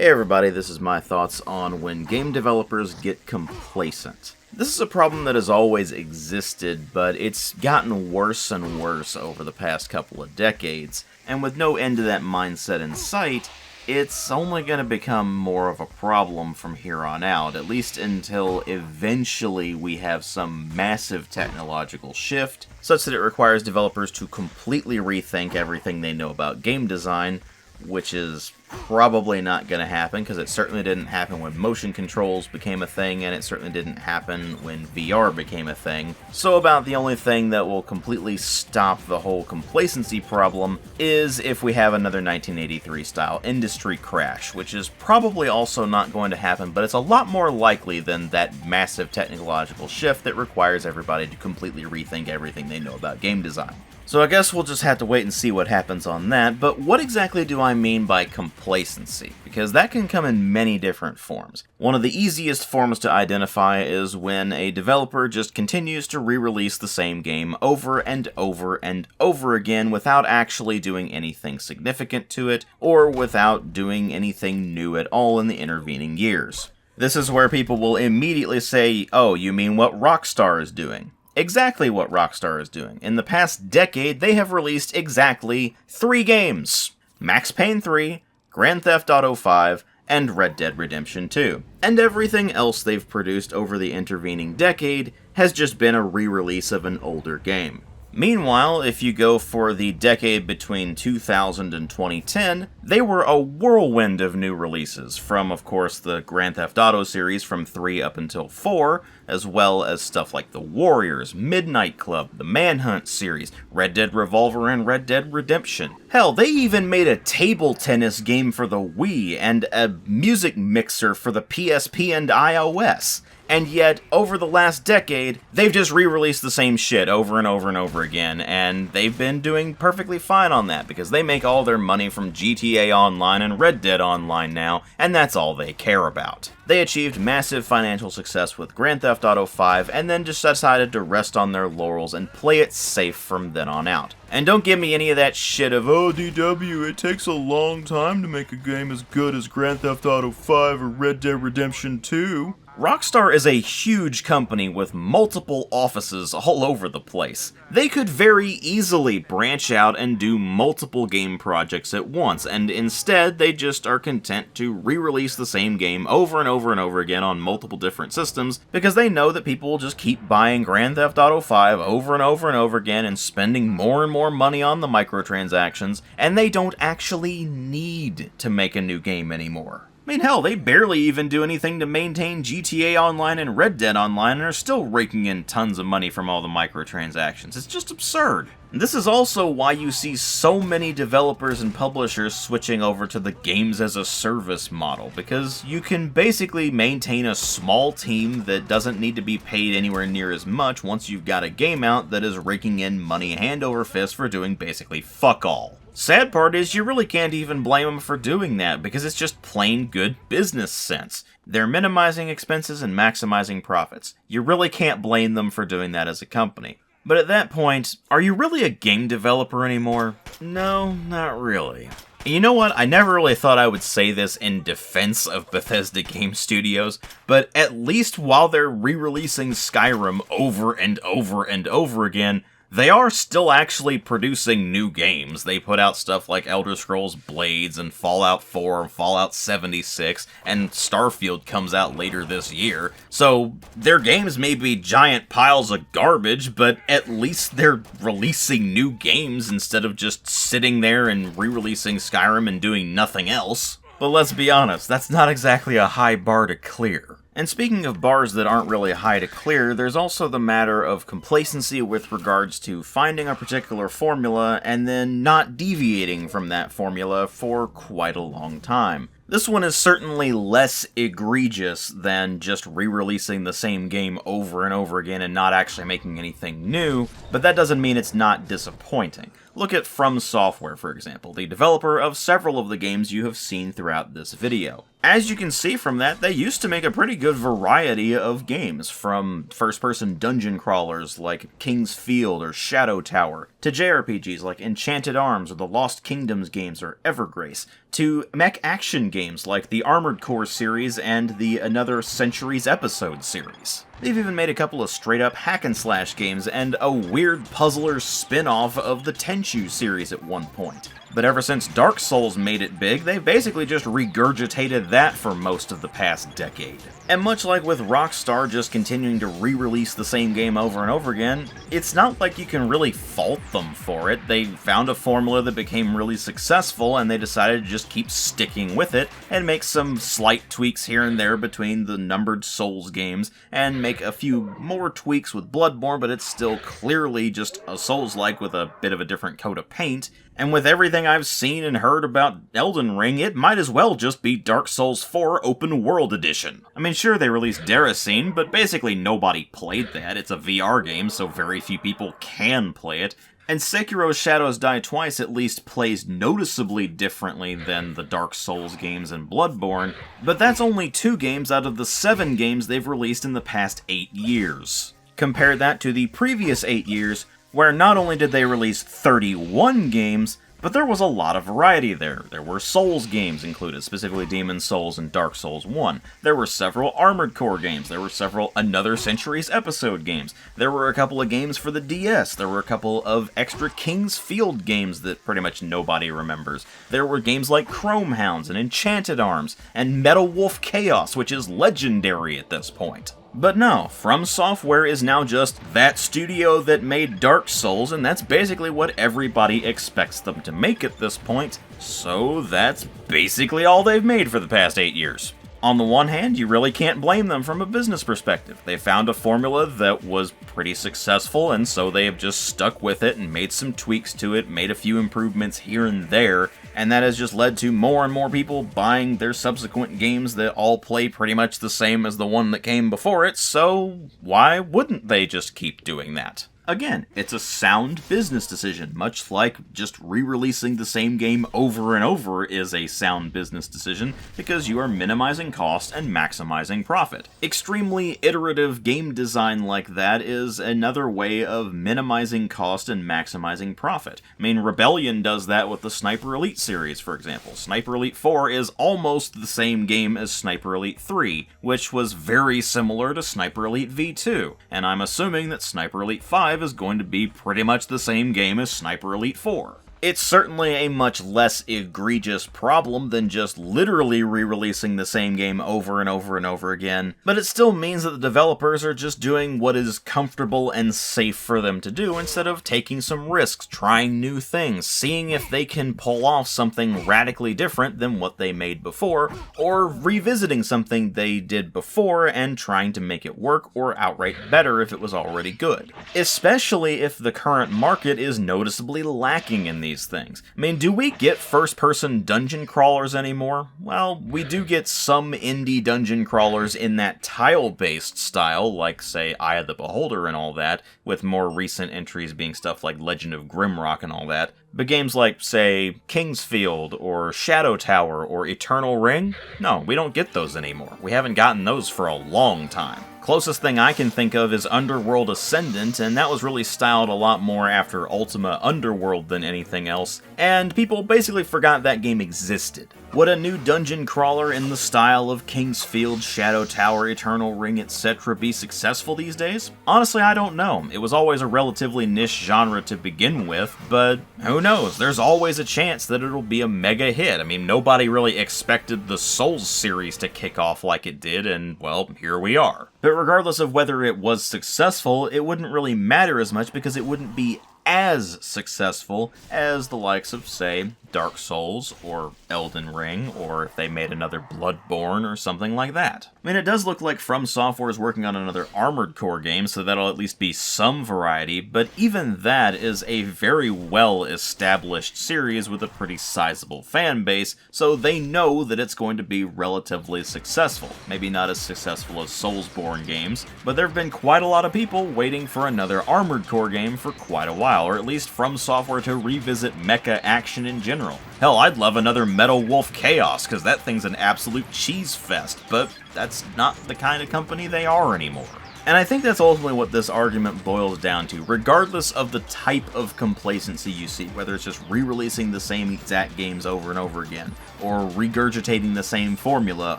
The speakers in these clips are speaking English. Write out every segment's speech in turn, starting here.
Hey everybody, this is my thoughts on when game developers get complacent. This is a problem that has always existed, but it's gotten worse and worse over the past couple of decades, and with no end to that mindset in sight, it's only going to become more of a problem from here on out, at least until eventually we have some massive technological shift, such that it requires developers to completely rethink everything they know about game design, which is probably not going to happen, because it certainly didn't happen when motion controls became a thing, and it certainly didn't happen when VR became a thing. So about the only thing that will completely stop the whole complacency problem is if we have another 1983 style industry crash, which is probably also not going to happen, but it's a lot more likely than that massive technological shift that requires everybody to completely rethink everything they know about game design. So I guess we'll just have to wait and see what happens on that, but what exactly do I mean by complacency? Because that can come in many different forms. One of the easiest forms to identify is when a developer just continues to re-release the same game over and over and over again without actually doing anything significant to it, or without doing anything new at all in the intervening years. This is where people will immediately say, oh, you mean what Rockstar is doing? Exactly what Rockstar is doing. In the past decade, they have released exactly 3 games: Max Payne 3, Grand Theft Auto 5, and Red Dead Redemption 2. And everything else they've produced over the intervening decade has just been a re-release of an older game. Meanwhile, if you go for the decade between 2000 and 2010, they were a whirlwind of new releases, from, of course, the Grand Theft Auto series from 3 up until 4, as well as stuff like The Warriors, Midnight Club, the Manhunt series, Red Dead Revolver, and Red Dead Redemption. Hell, they even made a table tennis game for the Wii and a music mixer for the PSP and iOS. And yet, over the last decade, they've just re-released the same shit over and over and over again, and they've been doing perfectly fine on that, because they make all their money from GTA Online and Red Dead Online now, and that's all they care about. They achieved massive financial success with Grand Theft Auto 5, and then just decided to rest on their laurels and play it safe from then on out. And don't give me any of that shit of, oh, DW, it takes a long time to make a game as good as Grand Theft Auto 5 or Red Dead Redemption 2. Rockstar is a huge company with multiple offices all over the place. They could very easily branch out and do multiple game projects at once, and instead they just are content to re-release the same game over and over and over again on multiple different systems, because they know that people will just keep buying Grand Theft Auto 5 over and over and over again and spending more and more money on the microtransactions, and they don't actually need to make a new game anymore. I mean, hell, they barely even do anything to maintain GTA Online and Red Dead Online and are still raking in tons of money from all the microtransactions. It's just absurd. And this is also why you see so many developers and publishers switching over to the games as a service model, because you can basically maintain a small team that doesn't need to be paid anywhere near as much once you've got a game out that is raking in money hand over fist for doing basically fuck all. Sad part is you really can't even blame them for doing that, because it's just plain good business sense. They're minimizing expenses and maximizing profits. You really can't blame them for doing that as a company. But at that point, are you really a game developer anymore? No, not really. You know what? I never really thought I would say this in defense of Bethesda Game Studios, but at least while they're re-releasing Skyrim over and over and over again, they are still actually producing new games. They put out stuff like Elder Scrolls Blades and Fallout 4 and Fallout 76, and Starfield comes out later this year. So their games may be giant piles of garbage, but at least they're releasing new games instead of just sitting there and re-releasing Skyrim and doing nothing else. But let's be honest, that's not exactly a high bar to clear. And speaking of bars that aren't really high to clear, there's also the matter of complacency with regards to finding a particular formula and then not deviating from that formula for quite a long time. This one is certainly less egregious than just re-releasing the same game over and over again and not actually making anything new, but that doesn't mean it's not disappointing. Look at From Software, for example, the developer of several of the games you have seen throughout this video. As you can see from that, they used to make a pretty good variety of games, from first-person dungeon crawlers like King's Field or Shadow Tower, to JRPGs like Enchanted Arms or the Lost Kingdoms games or Evergrace, to mech action games like the Armored Core series and the Another Centuries Episode series. They've even made a couple of straight-up hack-and-slash games and a weird puzzler spin-off of the Tenchu series at one point. But ever since Dark Souls made it big, they've basically just regurgitated that for most of the past decade. And much like with Rockstar just continuing to re-release the same game over and over again, it's not like you can really fault them for it. They found a formula that became really successful, and they decided to just keep sticking with it, and make some slight tweaks here and there between the numbered Souls games, and make a few more tweaks with Bloodborne, but it's still clearly just a Souls-like with a bit of a different coat of paint. And with everything I've seen and heard about Elden Ring, it might as well just be Dark Souls 4 Open World Edition. I mean, sure, they released Deracine, but basically nobody played that. It's a VR game, so very few people can play it. And Sekiro's Shadows Die Twice at least plays noticeably differently than the Dark Souls games and Bloodborne, but that's only 2 games out of the 7 games they've released in the past 8 years. Compare that to the previous 8 years, where not only did they release 31 games, but there was a lot of variety there. There were Souls games included, specifically Demon's Souls and Dark Souls 1. There were several Armored Core games. There were several Another Centuries Episode games. There were a couple of games for the DS. There were a couple of extra King's Field games that pretty much nobody remembers. There were games like Chrome Hounds and Enchanted Arms, and Metal Wolf Chaos, which is legendary at this point. But no, From Software is now just that studio that made Dark Souls, and that's basically what everybody expects them to make at this point, so that's basically all they've made for the past 8 years. On the one hand, you really can't blame them from a business perspective. They found a formula that was pretty successful, and so they have just stuck with it and made some tweaks to it, made a few improvements here and there, and that has just led to more and more people buying their subsequent games that all play pretty much the same as the one that came before it, so why wouldn't they just keep doing that? Again, it's a sound business decision, much like just re-releasing the same game over and over is a sound business decision, because you are minimizing cost and maximizing profit. Extremely iterative game design like that is another way of minimizing cost and maximizing profit. I mean, Rebellion does that with the Sniper Elite series, for example. Sniper Elite 4 is almost the same game as Sniper Elite 3, which was very similar to Sniper Elite V2, and I'm assuming that Sniper Elite 5 is going to be pretty much the same game as Sniper Elite 4. It's certainly a much less egregious problem than just literally re-releasing the same game over and over and over again, but it still means that the developers are just doing what is comfortable and safe for them to do instead of taking some risks, trying new things, seeing if they can pull off something radically different than what they made before, or revisiting something they did before and trying to make it work or outright better if it was already good. Especially if the current market is noticeably lacking in these things. I mean, do we get first-person dungeon crawlers anymore? Well, we do get some indie dungeon crawlers in that tile-based style, like, say, Eye of the Beholder and all that, with more recent entries being stuff like Legend of Grimrock and all that. But games like, say, King's Field, or Shadow Tower, or Eternal Ring? No, we don't get those anymore. We haven't gotten those for a long time. Closest thing I can think of is Underworld Ascendant, and that was really styled a lot more after Ultima Underworld than anything else, and people basically forgot that game existed. Would a new dungeon crawler in the style of King's Field, Shadow Tower, Eternal Ring, etc. be successful these days? Honestly, I don't know. It was always a relatively niche genre to begin with, but who knows? There's always a chance that it'll be a mega hit. I mean, nobody really expected the Souls series to kick off like it did, and, well, here we are. But regardless of whether it was successful, it wouldn't really matter as much because it wouldn't be as successful as the likes of, say, Dark Souls, or Elden Ring, or if they made another Bloodborne or something like that. I mean, it does look like From Software is working on another Armored Core game, so that'll at least be some variety, but even that is a very well-established series with a pretty sizable fan base, so they know that it's going to be relatively successful. Maybe not as successful as Soulsborne games, but there have been quite a lot of people waiting for another Armored Core game for quite a while while, or at least from Software to revisit mecha action in general. Hell, I'd love another Metal Wolf Chaos, because that thing's an absolute cheese fest, but that's not the kind of company they are anymore. And I think that's ultimately what this argument boils down to, regardless of the type of complacency you see, whether it's just re-releasing the same exact games over and over again, or regurgitating the same formula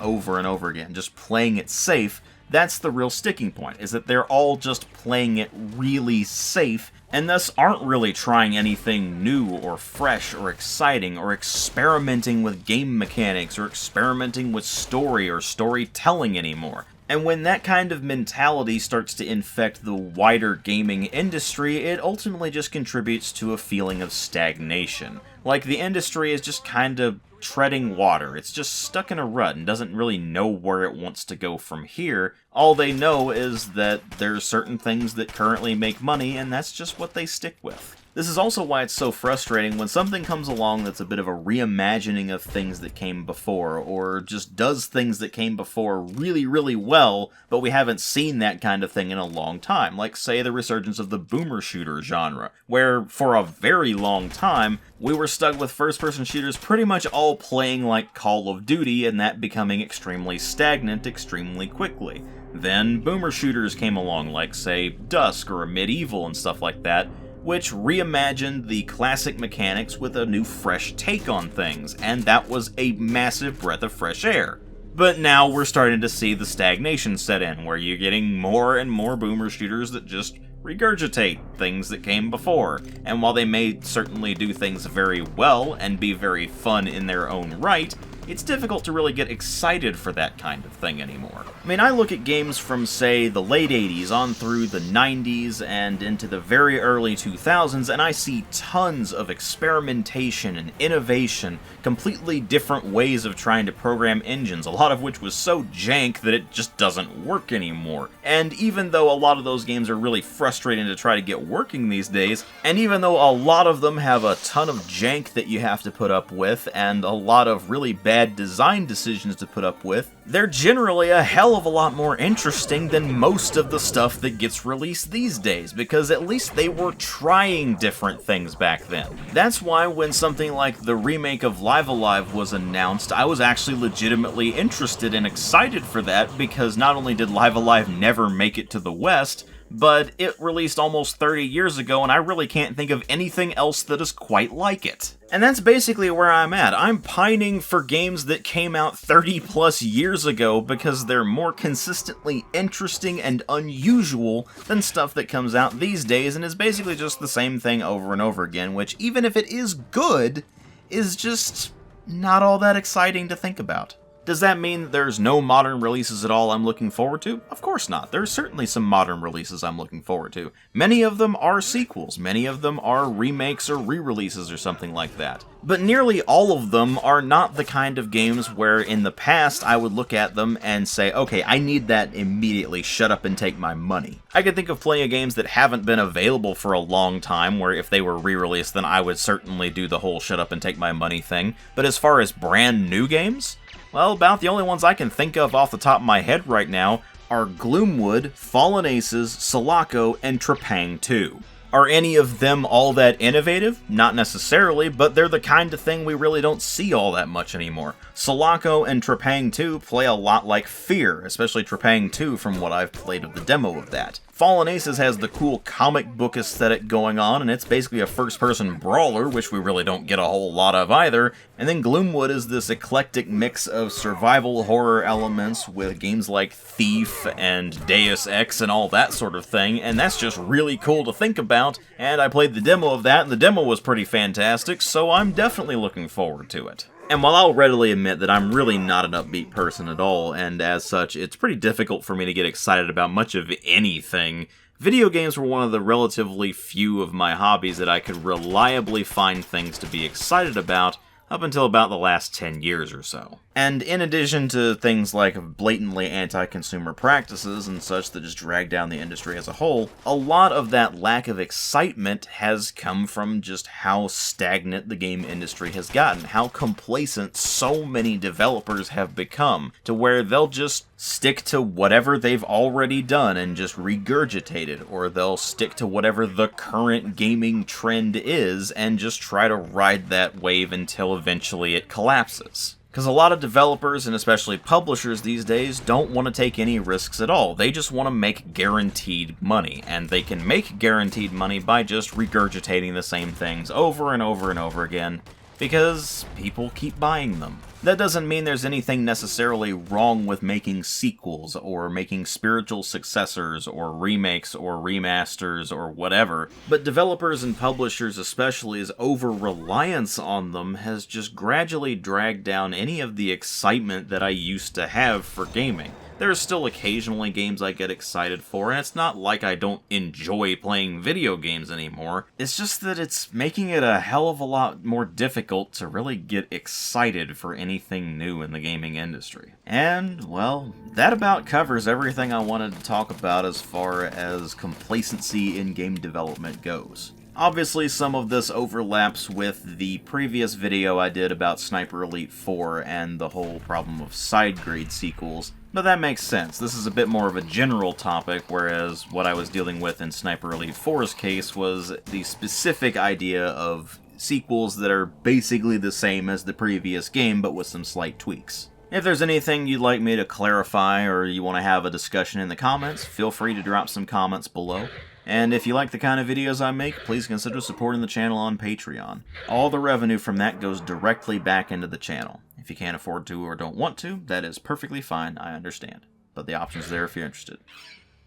over and over again, just playing it safe. That's the real sticking point, is that they're all just playing it really safe, and thus aren't really trying anything new or fresh or exciting or experimenting with game mechanics or experimenting with story or storytelling anymore. And when that kind of mentality starts to infect the wider gaming industry, it ultimately just contributes to a feeling of stagnation. Like the industry is just kind of treading water. It's just stuck in a rut and doesn't really know where it wants to go from here. All they know is that there's certain things that currently make money, and that's just what they stick with. This is also why it's so frustrating when something comes along that's a bit of a reimagining of things that came before, or just does things that came before really, really well, but we haven't seen that kind of thing in a long time, like, say, the resurgence of the boomer shooter genre, where, for a very long time, we were stuck with first-person shooters pretty much all playing like Call of Duty, and that becoming extremely stagnant extremely quickly. Then boomer shooters came along, like, say, Dusk or Medieval and stuff like that, which reimagined the classic mechanics with a new fresh take on things, and that was a massive breath of fresh air. But now we're starting to see the stagnation set in, where you're getting more and more boomer shooters that just regurgitate things that came before, and while they may certainly do things very well and be very fun in their own right, it's difficult to really get excited for that kind of thing anymore. I mean, I look at games from, say, the late 80s on through the 90s and into the very early 2000s, and I see tons of experimentation and innovation, completely different ways of trying to program engines, a lot of which was so jank that it just doesn't work anymore. And even though a lot of those games are really frustrating to try to get working these days, and even though a lot of them have a ton of jank that you have to put up with, and a lot of really bad design decisions to put up with, they're generally a hell of a lot more interesting than most of the stuff that gets released these days, because at least they were trying different things back then. That's why when something like the remake of Live Alive was announced, I was actually legitimately interested and excited for that, because not only did Live Alive never make it to the West, but it released almost 30 years ago, and I really can't think of anything else that is quite like it. And that's basically where I'm at. I'm pining for games that came out 30 plus years ago because they're more consistently interesting and unusual than stuff that comes out these days and is basically just the same thing over and over again, which, even if it is good, is just not all that exciting to think about. Does that mean there's no modern releases at all I'm looking forward to? Of course not. There's certainly some modern releases I'm looking forward to. Many of them are sequels, many of them are remakes or re-releases or something like that. But nearly all of them are not the kind of games where in the past I would look at them and say, okay, I need that immediately, shut up and take my money. I can think of plenty of games that haven't been available for a long time where if they were re-released then I would certainly do the whole shut up and take my money thing. But as far as brand new games, well, about the only ones I can think of off the top of my head right now are Gloomwood, Fallen Aces, Sulaco, and Trepang 2. Are any of them all that innovative? Not necessarily, but they're the kind of thing we really don't see all that much anymore. Sulaco and Trepang 2 play a lot like Fear, especially Trepang 2 from what I've played of the demo of that. Fallen Aces has the cool comic book aesthetic going on, and it's basically a first-person brawler, which we really don't get a whole lot of either. And then Gloomwood is this eclectic mix of survival horror elements with games like Thief and Deus Ex and all that sort of thing, and that's just really cool to think about, and I played the demo of that, and the demo was pretty fantastic, so I'm definitely looking forward to it. And while I'll readily admit that I'm really not an upbeat person at all, and as such, it's pretty difficult for me to get excited about much of anything, video games were one of the relatively few of my hobbies that I could reliably find things to be excited about up until about the last 10 years or so. And in addition to things like blatantly anti-consumer practices and such that just drag down the industry as a whole, a lot of that lack of excitement has come from just how stagnant the game industry has gotten, how complacent so many developers have become, to where they'll just stick to whatever they've already done and just regurgitate it, or they'll stick to whatever the current gaming trend is and just try to ride that wave until eventually it collapses. Because a lot of developers, and especially publishers these days, don't want to take any risks at all. They just want to make guaranteed money, and they can make guaranteed money by just regurgitating the same things over and over and over again, because people keep buying them. That doesn't mean there's anything necessarily wrong with making sequels, or making spiritual successors, or remakes, or remasters, or whatever, but developers and publishers especially's over-reliance on them has just gradually dragged down any of the excitement that I used to have for gaming. There are still occasionally games I get excited for, and it's not like I don't enjoy playing video games anymore. It's just that it's making it a hell of a lot more difficult to really get excited for anything new in the gaming industry. And, well, that about covers everything I wanted to talk about as far as complacency in game development goes. Obviously, some of this overlaps with the previous video I did about Sniper Elite 4 and the whole problem of side grade sequels, but that makes sense. This is a bit more of a general topic, whereas what I was dealing with in Sniper Elite 4's case was the specific idea of sequels that are basically the same as the previous game, but with some slight tweaks. If there's anything you'd like me to clarify or you want to have a discussion in the comments, feel free to drop some comments below. And if you like the kind of videos I make, please consider supporting the channel on Patreon. All the revenue from that goes directly back into the channel. If you can't afford to or don't want to, that is perfectly fine, I understand. But the option's there if you're interested.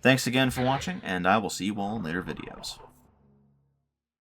Thanks again for watching, and I will see you all in later videos.